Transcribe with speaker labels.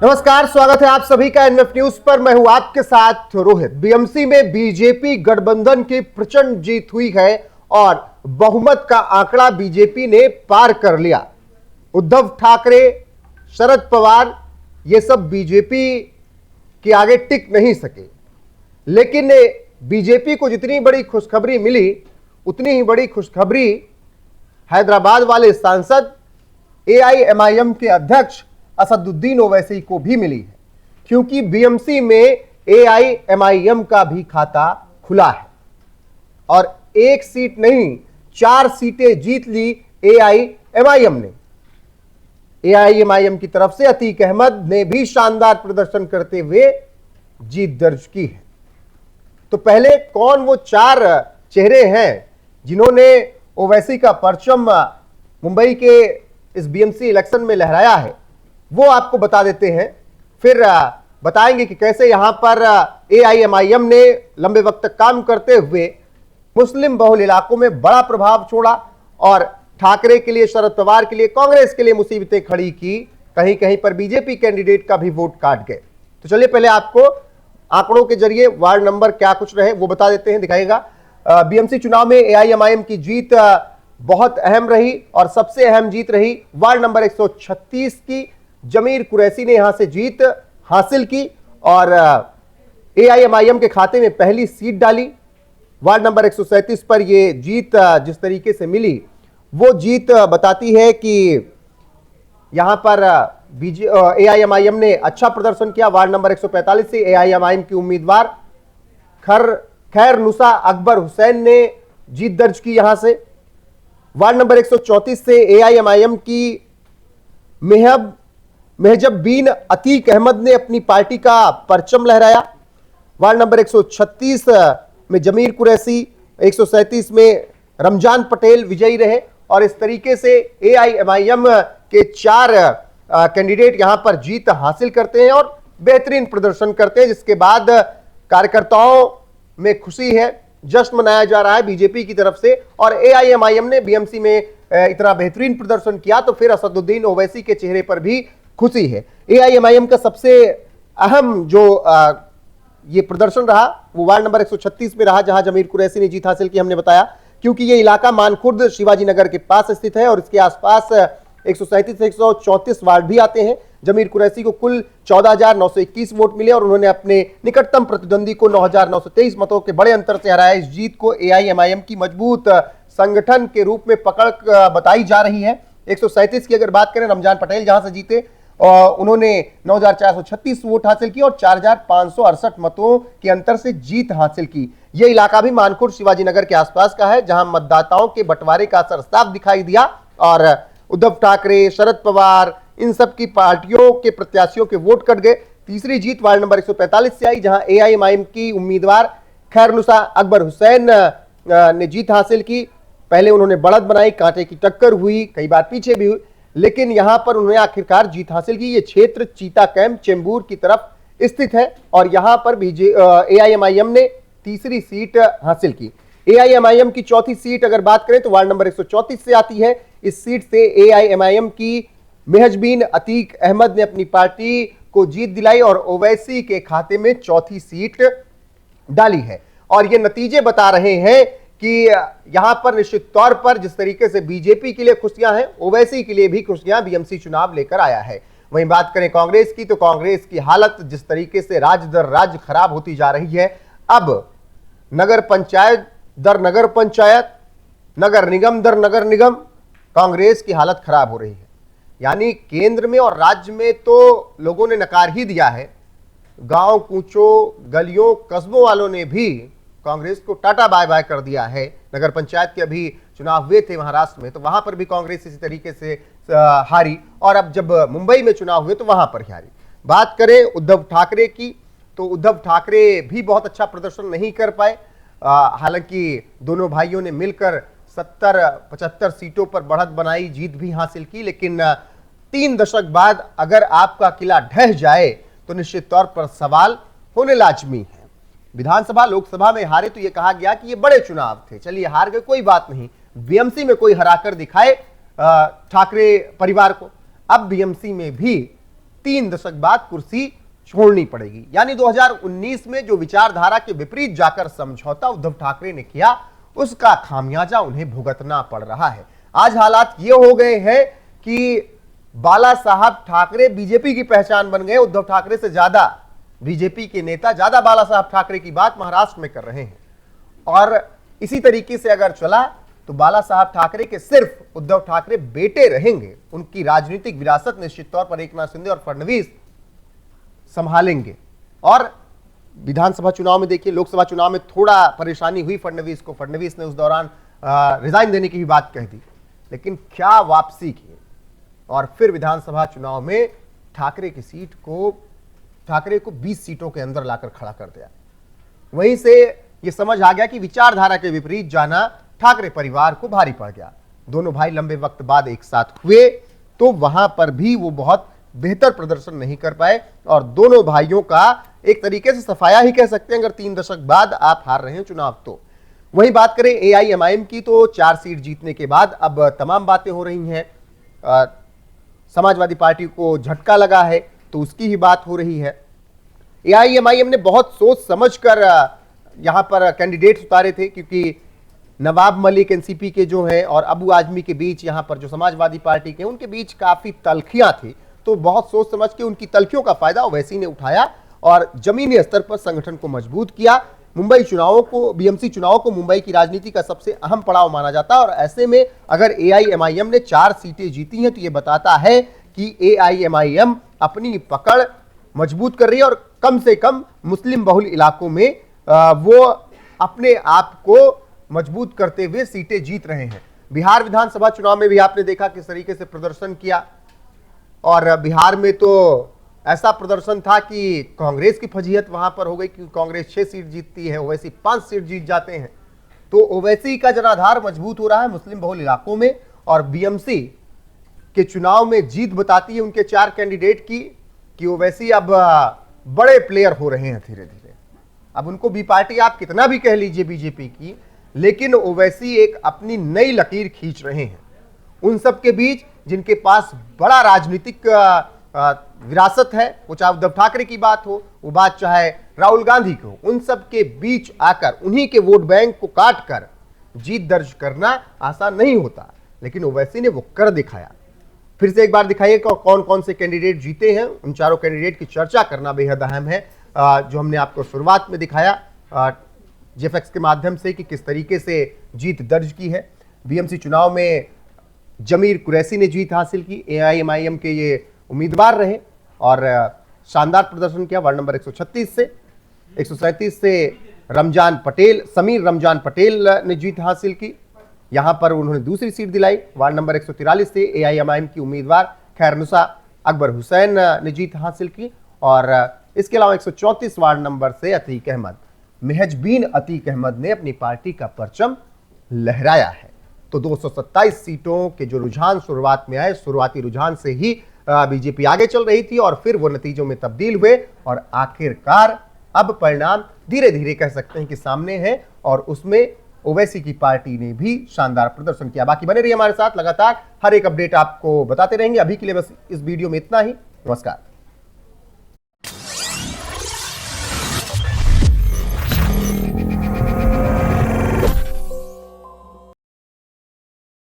Speaker 1: नमस्कार, स्वागत है आप सभी का एनएफ न्यूज पर। मैं हूं आपके साथ रोहित। बीएमसी में बीजेपी गठबंधन की प्रचंड जीत हुई है और बहुमत का आंकड़ा बीजेपी ने पार कर लिया। उद्धव ठाकरे, शरद पवार ये सब बीजेपी के आगे टिक नहीं सके, लेकिन बीजेपी को जितनी बड़ी खुशखबरी मिली उतनी ही बड़ी खुशखबरी हैदराबाद वाले सांसद एआईएमआईएम के अध्यक्ष असदुद्दीन ओवैसी को भी मिली है, क्योंकि बीएमसी में एआईएमआईएम का भी खाता खुला है और एक सीट नहीं 4 सीटें जीत ली एआईएमआईएम ने। एआईएमआईएम की तरफ से अतीक अहमद ने भी शानदार प्रदर्शन करते हुए जीत दर्ज की है। तो पहले कौन वो 4 चेहरे हैं जिन्होंने ओवैसी का परचम मुंबई के इस बीएमसी इलेक्शन में लहराया है, वो आपको बता देते हैं। फिर बताएंगे कि कैसे यहां पर एआईएमआईएम ने लंबे वक्त तक काम करते हुए मुस्लिम बहुल इलाकों में बड़ा प्रभाव छोड़ा और ठाकरे के लिए, शरद पवार के लिए, कांग्रेस के लिए मुसीबतें खड़ी की। कहीं कहीं पर बीजेपी कैंडिडेट का भी वोट काट गए। तो चलिए पहले आपको आंकड़ों के जरिए वार्ड नंबर क्या कुछ रहे वो बता देते हैं, दिखाएगा। बीएमसी चुनाव में एआईएमआईएम की जीत बहुत अहम रही और सबसे अहम जीत रही वार्ड नंबर 136 की। जमीर कुरैशी ने यहां से जीत हासिल की और एआईएमआईएम के खाते में पहली सीट डाली। वार्ड नंबर 137 पर यह जीत जिस तरीके से मिली वो जीत बताती है कि यहां पर एआईएमआईएम ने अच्छा प्रदर्शन किया। वार्ड नंबर 145 से एआईएमआईएम की उम्मीदवार खैर नुसा अकबर हुसैन ने जीत दर्ज की। यहां से वार्ड नंबर 134 से एआईएमआईएम की मेहजब बीन अतीक अहमद ने अपनी पार्टी का परचम लहराया। वार्ड नंबर 136 में जमीर कुरैशी, 137 में रमजान पटेल विजयी रहे और इस तरीके से एआईएमआईएम के 4 कैंडिडेट यहां पर जीत हासिल करते हैं और बेहतरीन प्रदर्शन करते हैं, जिसके बाद कार्यकर्ताओं में खुशी है, जश्न मनाया जा रहा है बीजेपी की तरफ से। और एआईएमआईएम ने बीएमसी में इतना बेहतरीन प्रदर्शन किया तो फिर असदुद्दीन ओवैसी के चेहरे पर भी खुशी है। एआईएमआईएम का सबसे अहम जो ये प्रदर्शन रहा वो वार्ड नंबर 136 में रहा, जहां जमीर कुरैशी ने जीत हासिल की। हमने बताया क्योंकि ये इलाका मानखुर्द शिवाजी नगर के पास स्थित है और इसके आसपास 137 से 134 वार्ड भी आते हैं। जमीर कुरैशी को कुल 14,921 वोट मिले और उन्होंने अपने निकटतम प्रतिद्वंदी को 9,923 मतों के बड़े अंतर से हराया। इस जीत को एआईएमआईएम की मजबूत संगठन के रूप में पकड़ बताई जा रही है। 137 की अगर बात करें, रमजान पटेल जहां से जीते और उन्होंने 9,436 वोट हासिल की और 4,568 मतों के अंतर से जीत हासिल की। यह इलाका भी मानखुर्द शिवाजी नगर के आसपास का है, जहां मतदाताओं के बंटवारे का असर साफ दिखाई दिया और उद्धव ठाकरे, शरद पवार, इन सब की पार्टियों के प्रत्याशियों के वोट कट गए। तीसरी जीत वार्ड नंबर 145 से आई, जहां एआईएमआईएम की उम्मीदवार खैरनुसा अकबर हुसैन ने जीत हासिल की। पहले उन्होंने बढ़त बनाई, कांटे की टक्कर हुई, कई बार पीछे भी हुई, लेकिन यहां पर उन्होंने आखिरकार जीत हासिल की। यह क्षेत्र चीता कैंप, चेंबूर की तरफ स्थित है और यहां पर एआईएमआईएम ने तीसरी सीट हासिल की। एआईएमआईएम की चौथी सीट अगर बात करें तो वार्ड नंबर 134 से आती है। इस सीट से एआईएमआईएम की मेहजबीन अतीक अहमद ने अपनी पार्टी को जीत दिलाई और ओवैसी के खाते में चौथी सीट डाली है। और ये नतीजे बता रहे हैं कि यहां पर निश्चित तौर पर जिस तरीके से बीजेपी के लिए खुशियां हैं, ओवैसी के लिए भी खुशियां बीएमसी चुनाव लेकर आया है। वहीं बात करें कांग्रेस की तो कांग्रेस की हालत जिस तरीके से राज्य दर राज्य खराब होती जा रही है, अब नगर पंचायत दर नगर पंचायत, नगर निगम दर नगर निगम, कांग्रेस की हालत खराब हो रही है। यानी केंद्र में और राज्य में तो लोगों ने नकार ही दिया है, गांव कूचों, गलियों, कस्बों वालों ने भी कांग्रेस को टाटा बाय बाय कर दिया है। नगर पंचायत के अभी चुनाव हुए थे महाराष्ट्र में, तो वहां पर भी कांग्रेस इसी तरीके से हारी और अब जब मुंबई में चुनाव हुए तो वहां पर ही हारी। बात करें उद्धव ठाकरे की तो उद्धव ठाकरे भी बहुत अच्छा प्रदर्शन नहीं कर पाए। हालांकि दोनों भाइयों ने मिलकर 70-75 सीटों पर बढ़त बनाई, जीत भी हासिल की, लेकिन 3 दशक बाद अगर आपका किला ढह जाए तो निश्चित तौर पर सवाल होने लाजमी है। विधानसभा लोकसभा में हारे तो यह कहा गया कि ये बड़े चुनाव थे, चलिए हार गए कोई बात नहीं, बीएमसी में कोई हराकर दिखाए ठाकरे परिवार को। अब बीएमसी में भी 3 दशक बाद कुर्सी छोड़नी पड़ेगी। यानी 2019 में जो विचारधारा के विपरीत जाकर समझौता उद्धव ठाकरे ने किया, उसका खामियाजा उन्हें भुगतना पड़ रहा है। आज हालात ये हो गए हैं कि बाला साहब ठाकरे बीजेपी की पहचान बन गए। उद्धव ठाकरे से ज्यादा बीजेपी के नेता ज्यादा बाला साहब ठाकरे की बात महाराष्ट्र में कर रहे हैं, और इसी तरीके से अगर चला तो बाला साहब ठाकरे के सिर्फ उद्धव ठाकरे बेटे रहेंगे। उनकी राजनीतिक विरासत निश्चित तौर पर एकनाथ शिंदे और फडणवीस संभालेंगे। और विधानसभा चुनाव में देखिए, लोकसभा चुनाव में थोड़ा परेशानी हुई फडणवीस को, फडणवीस ने उस दौरान रिजाइन देने की भी बात कह दी, लेकिन क्या वापसी की। और फिर विधानसभा चुनाव में ठाकरे को 20 सीटों के अंदर लाकर खड़ा कर दिया। वहीं से यह समझ आ गया कि विचारधारा के विपरीत जाना ठाकरे परिवार को भारी पड़ गया। दोनों भाई लंबे वक्त बाद एक साथ हुए तो वहां पर भी वो बहुत बेहतर प्रदर्शन नहीं कर पाए, और दोनों भाइयों का एक तरीके से सफाया ही कह सकते हैं अगर 3 दशक बाद आप हार रहे हैं चुनाव तो। वही बात करें AIMIM की, तो 4 सीट जीतने के बाद अब तमाम बातें हो रही हैं। समाजवादी पार्टी को झटका लगा है तो उसकी ही बात हो रही है। AIMIM ने बहुत सोच समझकर यहां पर कैंडिडेट्स उतारे थे, क्योंकि नवाब मलिक NCP के जो हैं और अबू आजमी के बीच, यहां पर जो समाजवादी पार्टी के, उनके बीच काफी तल्खियां थी। तो बहुत सोच समझ के उनकी तल्खियों का फायदा ओवैसी ने उठाया और जमीनी स्तर पर संगठन को मजबूत किया। मुंबई चुनावों को, BMC चुनावों को मुंबई की राजनीति का सबसे अहम पड़ाव माना जाता है, और ऐसे में अगर AIMIM ने 4 सीटें जीती हैं तो यह बताता है कि AIMIM अपनी पकड़ मजबूत कर रही है, और कम से कम मुस्लिम बहुल इलाकों में वो अपने आप को मजबूत करते हुए सीटें जीत रहे हैं। बिहार विधानसभा चुनाव में भी आपने देखा किस तरीके से प्रदर्शन किया, और बिहार में तो ऐसा प्रदर्शन था कि कांग्रेस की फजीहत वहां पर हो गई, क्योंकि कांग्रेस 6 सीट जीतती है, ओवैसी 5 सीट जीत जाते हैं। तो ओवैसी का जनाधार मजबूत हो रहा है मुस्लिम बहुल इलाकों में, और BMC के चुनाव में जीत बताती है उनके 4 कैंडिडेट की कि ओवैसी अब बड़े प्लेयर हो रहे हैं धीरे धीरे। अब उनको बी पार्टी आप कितना भी कह लीजिए बीजेपी की, लेकिन ओवैसी एक अपनी नई लकीर खींच रहे हैं उन सब के बीच जिनके पास बड़ा राजनीतिक विरासत है। वो चाहे उद्धव ठाकरे की बात हो, वो बात चाहे राहुल गांधी की हो, उन सब के बीच आकर उन्हीं के वोट बैंक को काट कर जीत दर्ज करना आसान नहीं होता, लेकिन ओवैसी ने वो कर दिखाया। फिर से एक बार दिखाइए कौन कौन से कैंडिडेट जीते हैं। उन चारों कैंडिडेट की चर्चा करना बेहद अहम है, जो हमने आपको शुरुआत में दिखाया JFX के माध्यम से कि किस तरीके से जीत दर्ज की है। BMC चुनाव में जमीर कुरैशी ने जीत हासिल की, AIMIM के ये उम्मीदवार रहे और शानदार प्रदर्शन किया। वार्ड नंबर 136 से 137 से समीर रमजान पटेल ने जीत हासिल की, यहां पर उन्होंने दूसरी सीट दिलाई। वार्ड नंबर 143 से AIMIM की उम्मीदवार खैरनुसा अकबर हुसैन ने जीत हासिल की, और इसके अलावा 134 वार्ड नंबर से अतीक अहमद, मेहजबीन अतीक अहमद ने अपनी पार्टी का परचम लहराया है। तो 227 सीटों के जो रुझान शुरुआत में आए, शुरुआती रुझान से ही बीजेपी आगे चल रही थी, और फिर वो नतीजों में तब्दील हुए, और आखिरकार अब परिणाम धीरे धीरे कह सकते हैं कि सामने है, और उसमें ओवैसी की पार्टी ने भी शानदार प्रदर्शन किया। बाकी बने रहिए हमारे साथ, लगातार हर एक अपडेट आपको बताते रहेंगे। अभी के लिए बस इस वीडियो में इतना ही। नमस्कार।